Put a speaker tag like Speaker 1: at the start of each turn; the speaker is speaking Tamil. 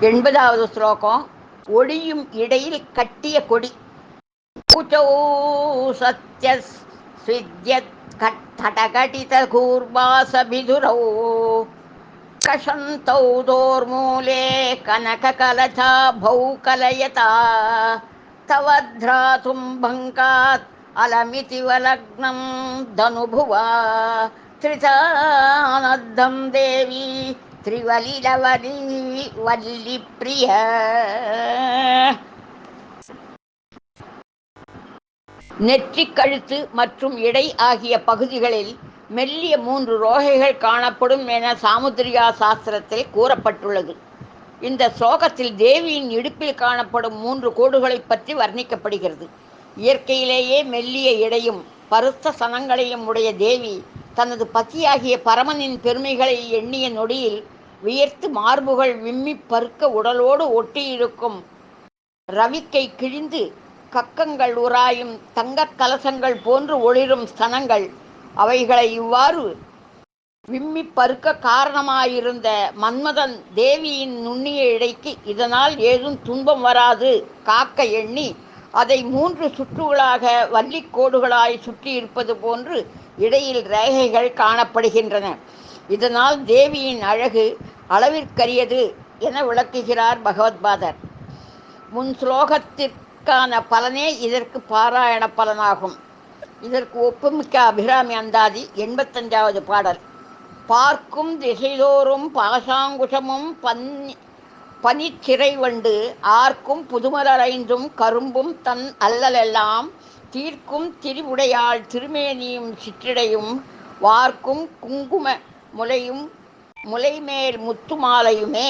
Speaker 1: 80வது ஸ்லோகம். ஒளியும் இடையில் கட்டிய கொடி. कुचौ सत्यस्विद्यत् तटघटितकूर्वासभिधुरौ कषन्तौ दोर्मूले कनककलचाभौ कलयता तव ध्रातुं भङ्कात् अलमितिवलग्नं धनुभुवा त्रितानद्धं देवी त्रिवलिलवली वल्लिप्रिय. நெற்றிக் கழுத்து மற்றும் இடை ஆகிய பகுதிகளில் மெல்லிய 3 ரோகைகள் காணப்படும் என சாமுத்திரிகா சாஸ்திரத்தில் கூறப்பட்டுள்ளது. இந்த ஸ்லோகத்தில் தேவியின் இடுப்பில் காணப்படும் 3 கோடுகளை பற்றி வர்ணிக்கப்படுகிறது. இயற்கையிலேயே மெல்லிய இடையும் பருத்த சனங்களையும் உடைய தேவி தனது பத்தியாகிய பரமனின் பெருமைகளை எண்ணிய நொடியில் வியர்த்து மார்புகள் விம்மி பருக்க உடலோடு ஒட்டியிருக்கும் ரவிக்கை கிழிந்து கக்கங்கள் உராயும் தங்கக் கலசங்கள் போன்று ஒளிரும் ஸ்தனங்கள், அவைகளை இவ்வாறு விம்மி பருக்க காரணமாயிருந்த மன்மதன் தேவியின் நுண்ணிய இடைக்கு இதனால் ஏதும் துன்பம் வராது காக்க எண்ணி அதை 3 சுற்றுகளாக வள்ளிக்கோடுகளாய் சுற்றியிருப்பது போன்று இடையில் ரேகைகள் காணப்படுகின்றன. இதனால் தேவியின் அழகு அளவிற்கரியது என விளக்குகிறார் பகவத்பாதர். முன் ஸ்லோகத்திற்கான பலனே இதற்கு பாராயண பலனாகும். இதற்கு ஒப்புமிக்க அபிராமி அந்தாதி 85வது பாடல். பார்க்கும் திசைதோறும் பாசாங்குஷமும் பனிச்சிறை வண்டு ஆர்க்கும் புதுமலரைந்தும் கரும்பும் தன் அல்லலெல்லாம் தீர்க்கும் திரிவுடையாள் திருமேனியும் சிற்றிடையும் வார்க்கும் குங்கும முலையும் முலைமேல் முத்து மாலையுமே.